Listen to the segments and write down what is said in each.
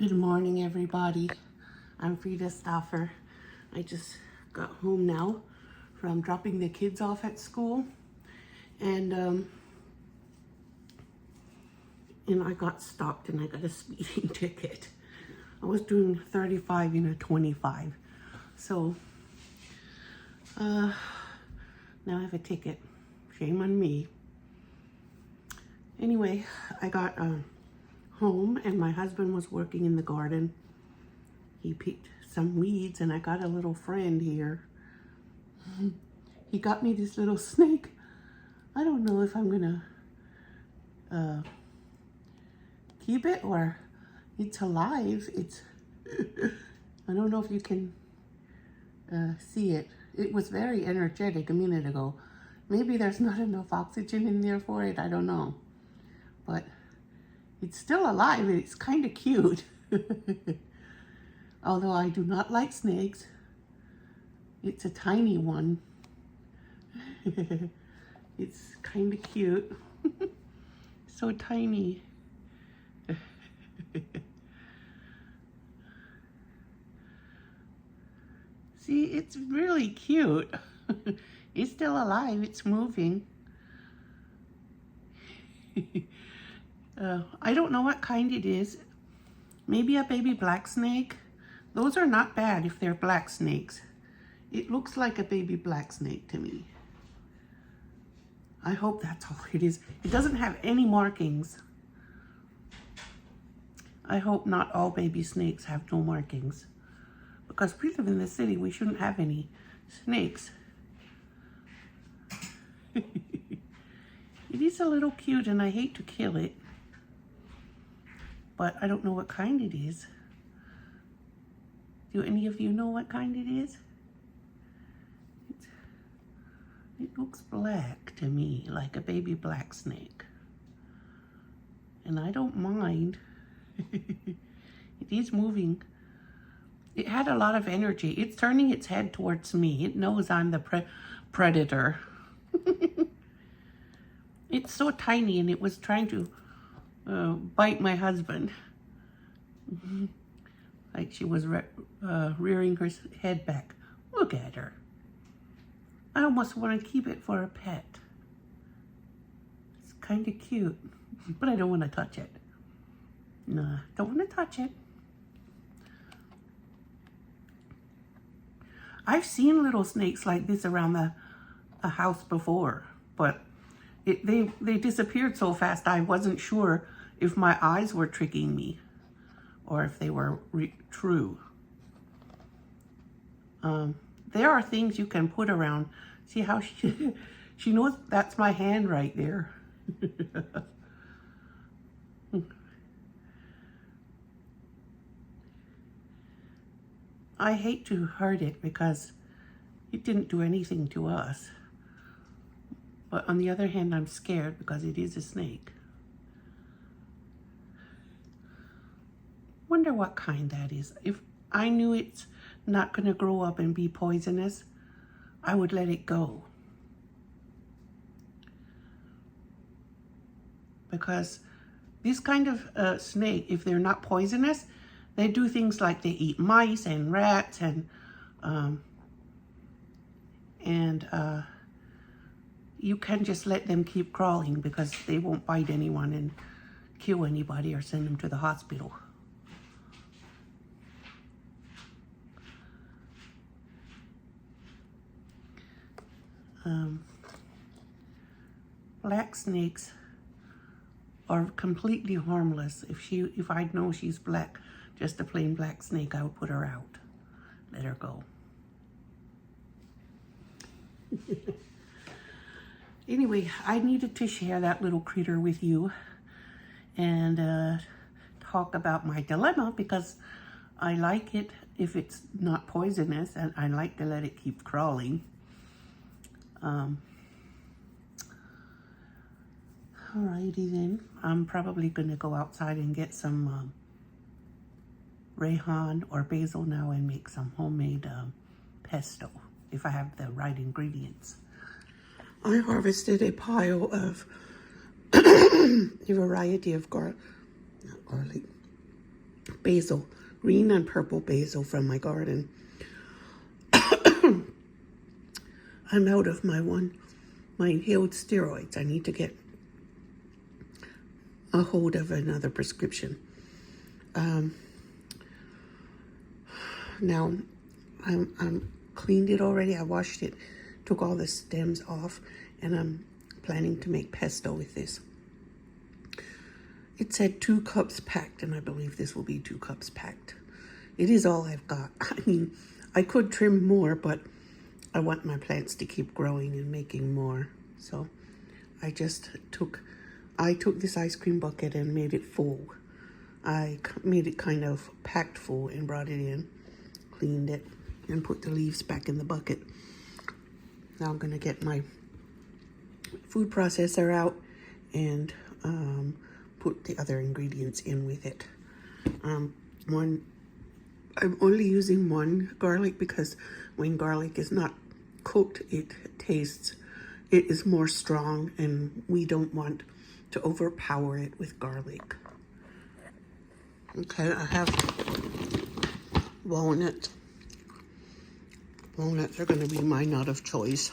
Good morning, everybody. I'm Frida Stauffer. I just got home now from dropping the kids off at school, and I got stopped and I got a speeding ticket. I was doing 35 in a 25, so now I have a ticket. Shame on me. Anyway, I got home and my husband was working in the garden. He picked some weeds and I got a little friend here. He got me this little snake. I don't know if I'm gonna keep it or it's alive. It's I don't know if you can see it. It was very energetic a minute ago. Maybe there's not enough oxygen in there for it. I don't know. But it's still alive. It's kind of cute. Although I do not like snakes. It's a tiny one. It's kind of cute. So tiny. See, it's really cute. It's still alive. It's moving. I don't know what kind it is. Maybe a baby black snake. Those are not bad if they're black snakes. It looks like a baby black snake to me. I hope that's all it is. It doesn't have any markings. I hope not all baby snakes have no markings. Because we live in the city, we shouldn't have any snakes. It is a little cute and I hate to kill it. But I don't know what kind it is. Do any of you know what kind it is? It looks black to me, like a baby black snake. And I don't mind. It is moving. It had a lot of energy. It's turning its head towards me. It knows I'm the predator. It's so tiny and it was trying to bite my husband. Like she was rearing her head back. Look at her. I almost want to keep it for a pet. It's kind of cute, but I don't want to touch it. Nah, don't want to touch it. I've seen little snakes like this around the house before, but they disappeared so fast I wasn't sure if my eyes were tricking me or if they were true. There are things you can put around. See how she knows that's my hand right there. I hate to hurt it because it didn't do anything to us. But on the other hand, I'm scared because it is a snake. Wonder what kind that is. If I knew it's not going to grow up and be poisonous, I would let it go. Because this kind of snake, if they're not poisonous, they do things like they eat mice and rats and you can just let them keep crawling because they won't bite anyone and kill anybody or send them to the hospital. Black snakes are completely harmless. If I know she's black, just a plain black snake, I would put her out. Let her go. Anyway, I needed to share that little critter with you and talk about my dilemma because I like it if it's not poisonous and I like to let it keep crawling. Alrighty then, I'm probably gonna go outside and get some Rayhan or basil now and make some homemade pesto if I have the right ingredients. I harvested a pile of a variety of garlic, basil, green and purple basil from my garden. I'm out of my inhaled steroids. I need to get a hold of another prescription. Now, I'm cleaned it already. I washed it, took all the stems off, and I'm planning to make pesto with this. It said 2 cups packed, and I believe this will be 2 cups packed. It is all I've got. I mean, I could trim more, but I want my plants to keep growing and making more. So I took this ice cream bucket and made it full. I made it kind of packed full and brought it in, cleaned it, and put the leaves back in the bucket. Now I'm gonna get my food processor out and put the other ingredients in with it. I'm only using 1 garlic because when garlic is not cooked, it is more strong, and we don't want to overpower it with garlic. Okay, I have walnuts. Walnuts are going to be my nut of choice.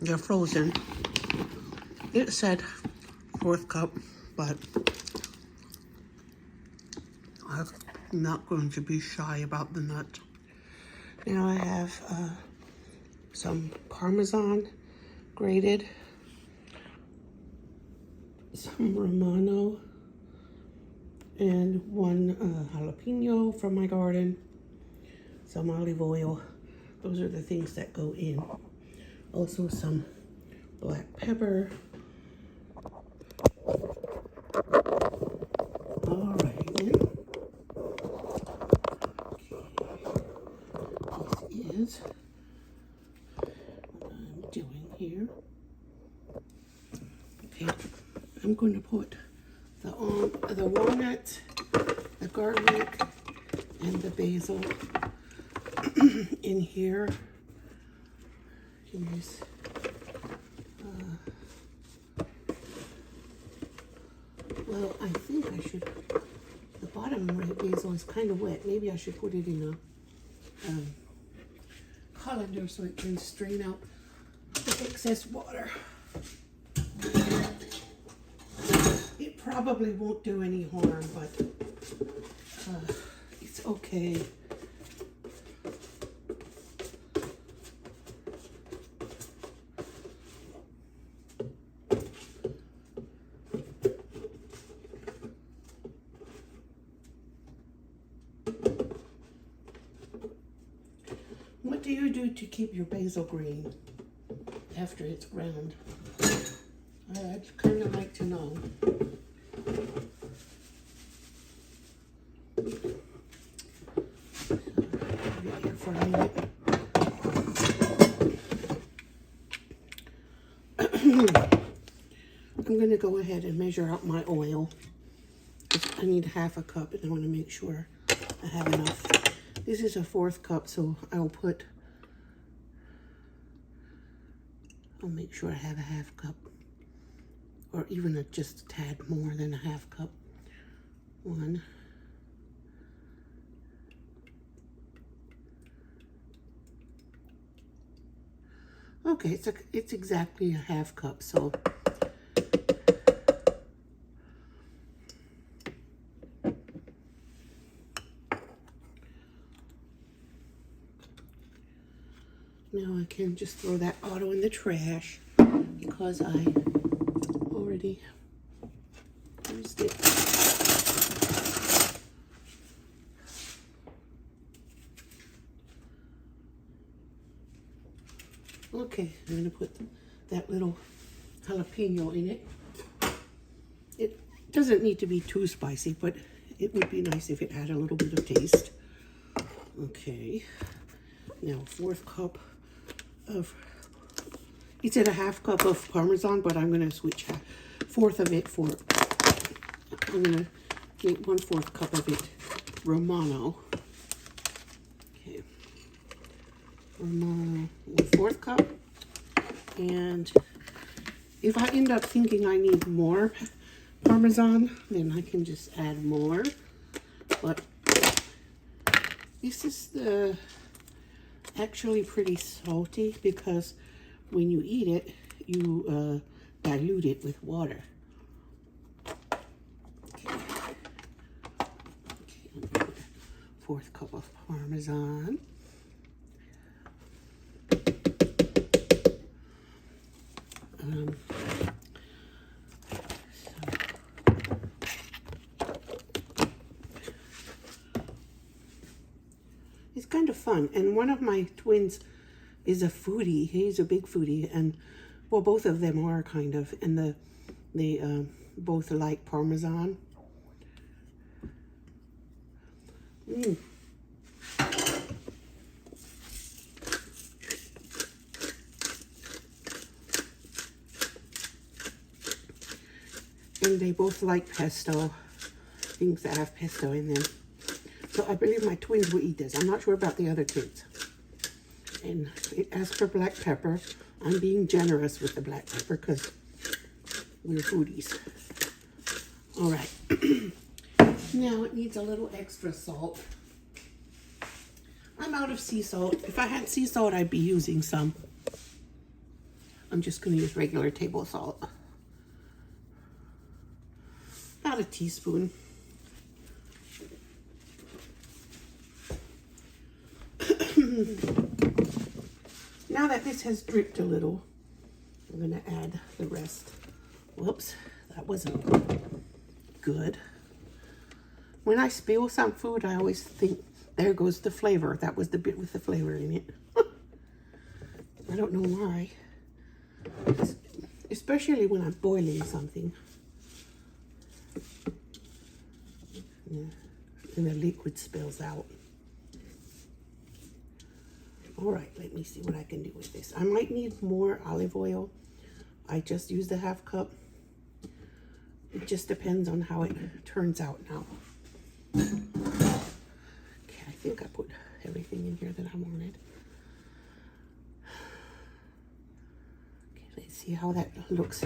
They're frozen. It said 4th cup, but I'm not going to be shy about the nut. Now I have some Parmesan grated, some Romano, and 1 jalapeno from my garden, some olive oil. Those are the things that go in. Also some black pepper. All right, then. Okay. This is what I'm doing here. Okay, I'm going to put the walnuts, the garlic, and the basil in here. Here's well, I think I should. The bottom right basil is kind of wet. Maybe I should put it in a colander so it can strain out the excess water. It probably won't do any harm, but it's okay. What do you do to keep your basil green after it's ground? I'd kind of like to know. Here for a minute. I'm going to go ahead and measure out my oil. I need 1/2 cup, and I want to make sure I have enough. This is a 4th cup, so I'll make sure I have 1/2 cup, or even just a tad more than 1/2 cup. 1. Okay, it's exactly 1/2 cup, so now I can just throw that auto in the trash because I already used it. Okay, I'm going to put that little jalapeno in it. It doesn't need to be too spicy, but it would be nice if it had a little bit of taste. Okay, now 4th cup of, he said 1/2 cup of Parmesan, but I'm going to switch 1/4 of it for, I'm going to make 1/4 cup of it Romano. Okay, Romano, 1/4 cup. And if I end up thinking I need more Parmesan, then I can just add more. But this is actually pretty salty because when you eat it, you dilute it with water. Okay, I'm gonna put a 4th cup of Parmesan. It's kind of fun, and one of my twins is a foodie. He's a big foodie, and well, both of them are kind of, and they both like Parmesan. And they both like pesto, things that have pesto in them. So I believe my twins will eat this. I'm not sure about the other kids. And as for black pepper, I'm being generous with the black pepper because we're foodies. All right. Now it needs a little extra salt. I'm out of sea salt. If I had sea salt, I'd be using some. I'm just going to use regular table salt. About a teaspoon. Now that this has dripped a little, I'm going to add the rest. Whoops, that wasn't good. When I spill some food, I always think, there goes the flavor. That was the bit with the flavor in it. I don't know why. Especially when I'm boiling something. Yeah. And the liquid spills out. All right, let me see what I can do with this. I might need more olive oil. I just used a 1/2 cup. It just depends on how it turns out now. Okay, I think I put everything in here that I wanted. Okay, let's see how that looks.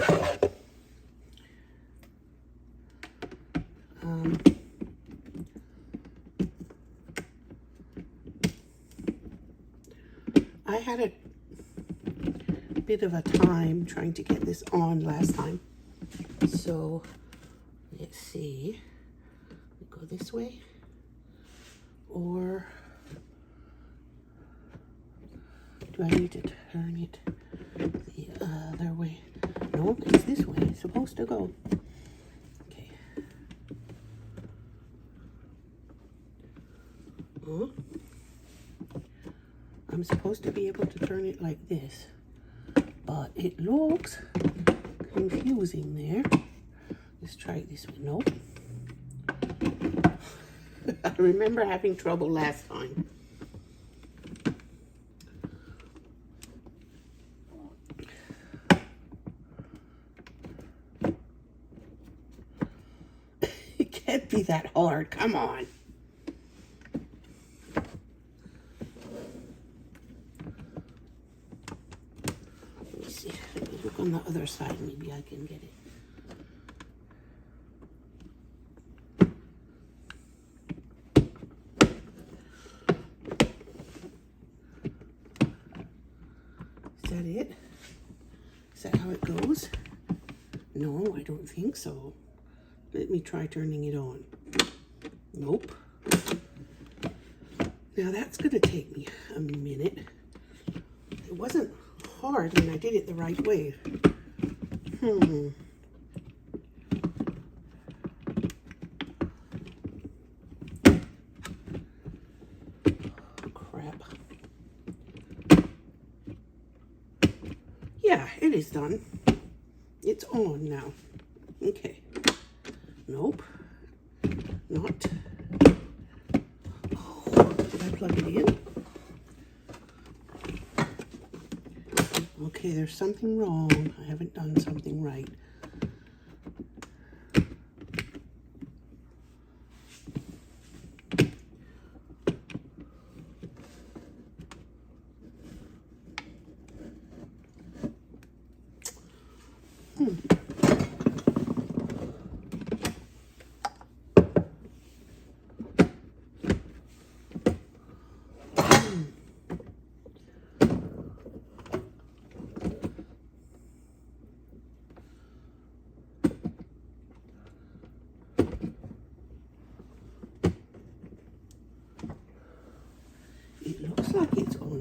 I had a bit of a time trying to get this on last time. So let's see. Go this way. Or do I need to turn it the other way? No, it's this way. It's supposed to go. Okay. Huh? I'm supposed to be able to turn it like this, but it looks confusing there. Let's try it this way. Nope. I remember having trouble last time. It can't be that hard. Come on. Look on the other side, maybe I can get it. Is that it? Is that how it goes? No, I don't think so. Let me try turning it on. Nope. Now that's gonna take me a minute. It wasn't hard when I did it the right way. Oh, crap. Yeah, it is done. It's on now. Okay. Nope. Not. Oh, did I plug it in? Okay, there's something wrong. I haven't done something right.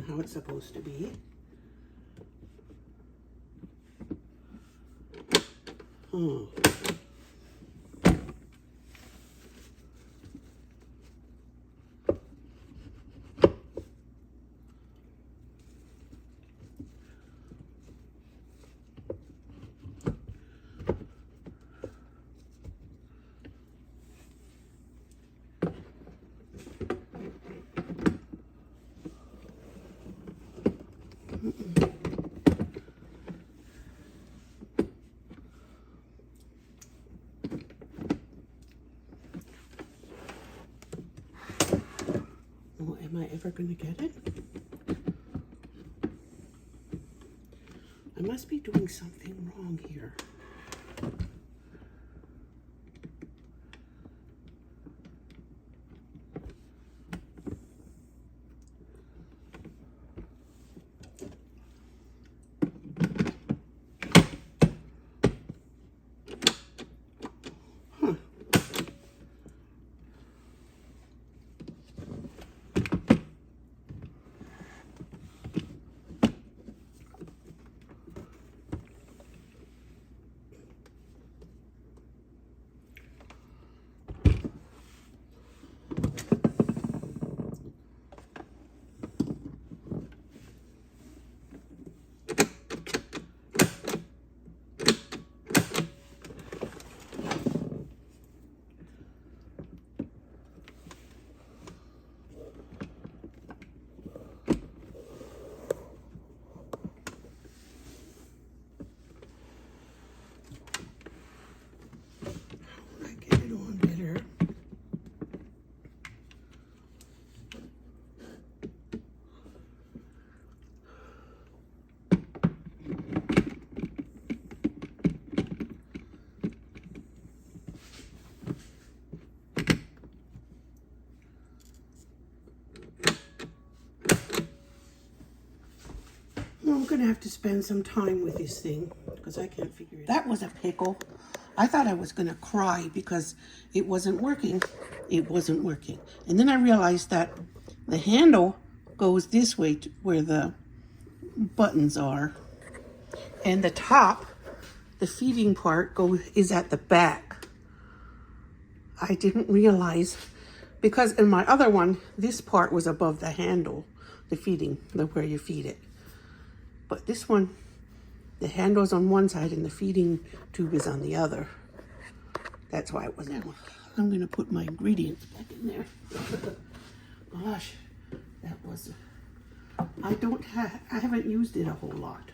on how it's supposed to be. Oh. Oh, am I ever going to get it? I must be doing something wrong here. I'm going to have to spend some time with this thing because I can't figure it out. That was a pickle. I thought I was going to cry because it wasn't working. It wasn't working. And then I realized that the handle goes this way to where the buttons are. And the top, the feeding part, is at the back. I didn't realize because in my other one, this part was above the handle, the feeding, where you feed it. But this one, the handle's on one side and the feeding tube is on the other. That's why it wasn't. I'm going to put my ingredients back in there. Gosh, that was... I haven't used it a whole lot.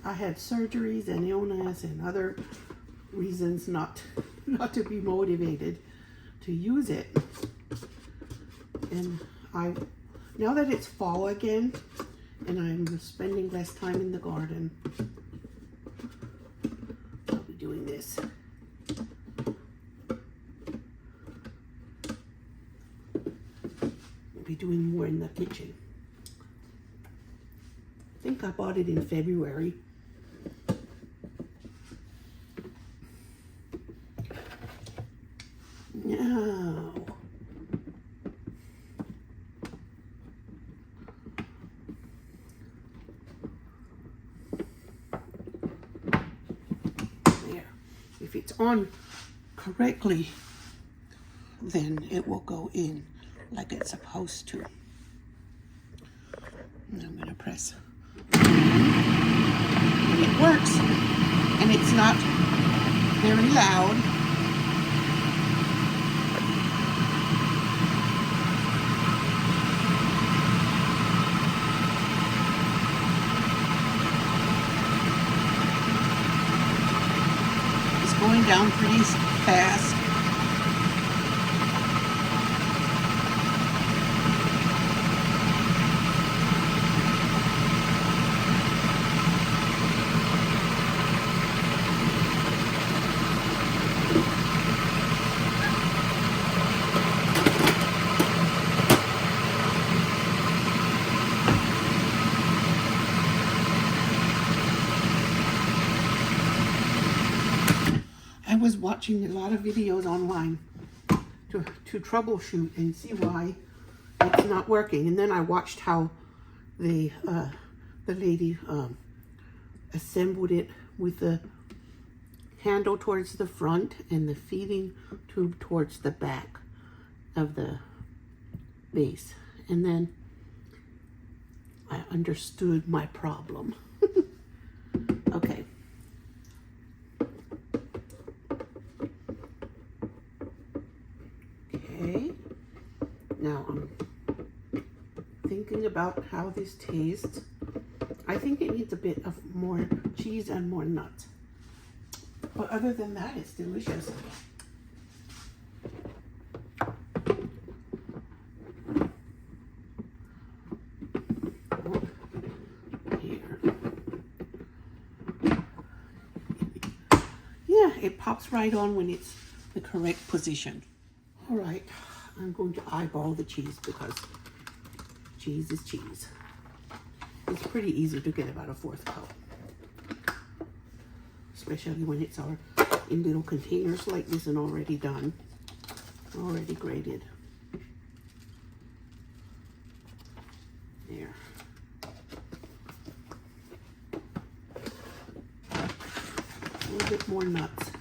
I had surgeries and illness and other reasons not to be motivated to use it. And now that it's fall again, and I'm spending less time in the garden, I'll be doing this. I'll be doing more in the kitchen. I think I bought it in February. Now, if it's on correctly, then it will go in like it's supposed to. And I'm going to press. And it works. And it's not very loud. Going down pretty fast. I was watching a lot of videos online to troubleshoot and see why it's not working. And then I watched how the lady assembled it with the handle towards the front and the feeding tube towards the back of the base. And then I understood my problem. Okay. Okay. Now I'm thinking about how this tastes. I think it needs a bit of more cheese and more nuts. But other than that, it's delicious. Here. Yeah, it pops right on when it's the correct position. All right, I'm going to eyeball the cheese because cheese is cheese. It's pretty easy to get about a 1/4 cup. Especially when it's in little containers like this and already done, already grated. There. A little bit more nuts.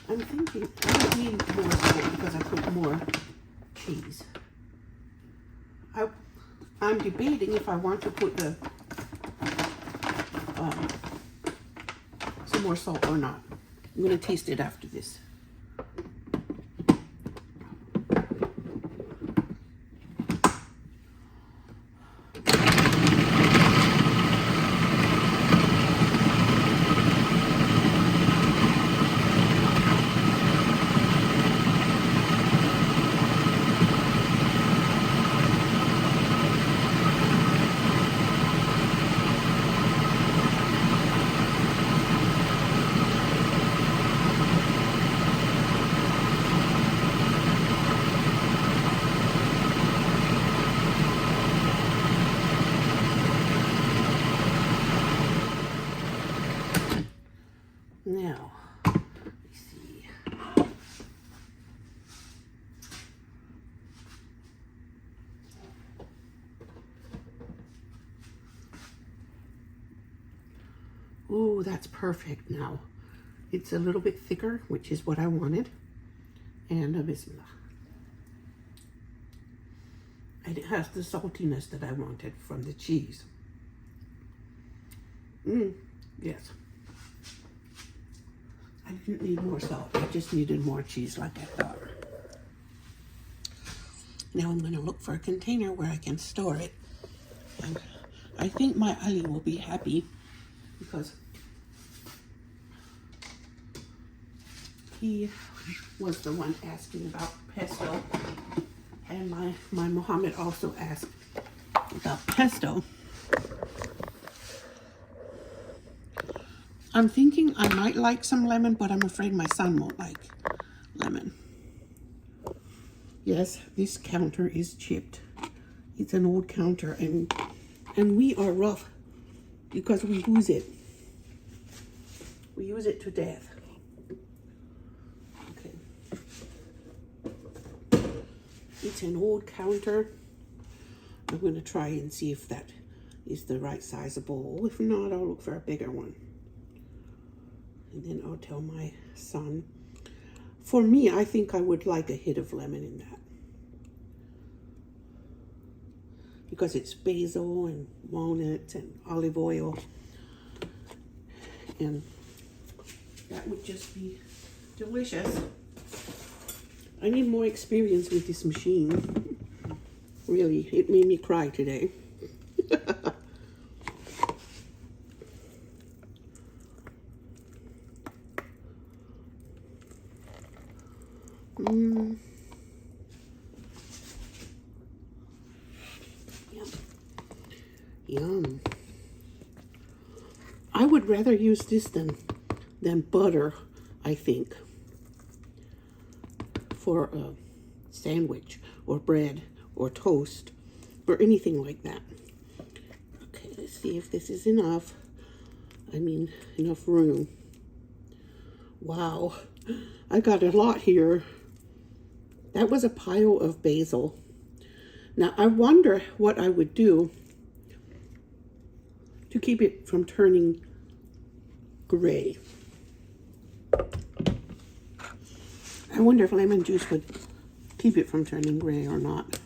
I'm thinking I don't need more salt because I put more cheese. I'm debating if I want to put some more salt or not. I'm going to taste it after this. Now, let me see. Ooh, that's perfect now. It's a little bit thicker, which is what I wanted. And a bismillah. And it has the saltiness that I wanted from the cheese. Yes. I didn't need more salt. I just needed more cheese like I thought. Now I'm going to look for a container where I can store it. And I think my Ali will be happy because he was the one asking about pesto. And my Muhammad also asked about pesto. I'm thinking I might like some lemon, but I'm afraid my son won't like lemon. Yes, this counter is chipped. It's an old counter, and we are rough because we use it. We use it to death. Okay. It's an old counter. I'm going to try and see if that is the right size of bowl. If not, I'll look for a bigger one. And then I'll tell my son. For me, I think I would like a hit of lemon in that. Because it's basil and walnuts and olive oil. And that would just be delicious. I need more experience with this machine. Really, it made me cry today. Yum. Yum. I would rather use this than butter, I think, for a sandwich or bread or toast or anything like that. Okay, let's see if this is enough. I mean, enough room. Wow, I got a lot here. That was a pile of basil. Now I wonder what I would do to keep it from turning gray. I wonder if lemon juice would keep it from turning gray or not.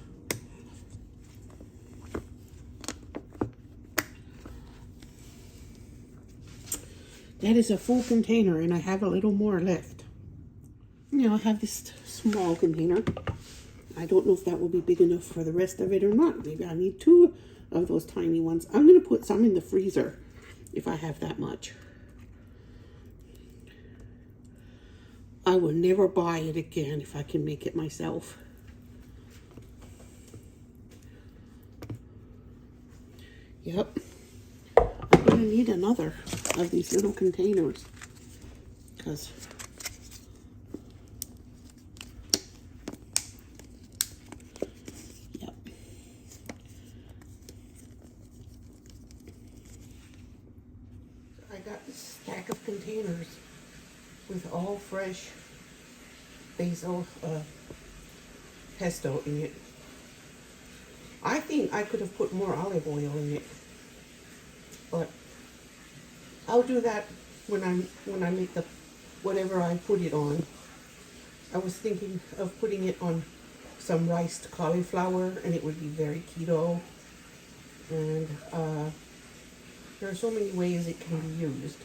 That is a full container, and I have a little more left. You know, I have this small container. I don't know if that will be big enough for the rest of it or not. Maybe I need 2 of those tiny ones. I'm going to put some in the freezer if I have that much. I will never buy it again if I can make it myself. Yep. I'm going to need another of these little containers because I got this stack of containers with all fresh basil pesto in it. I think I could have put more olive oil in it, but I'll do that when I make the whatever I put it on. I was thinking of putting it on some riced cauliflower, and it would be very keto. And there are so many ways it can be used.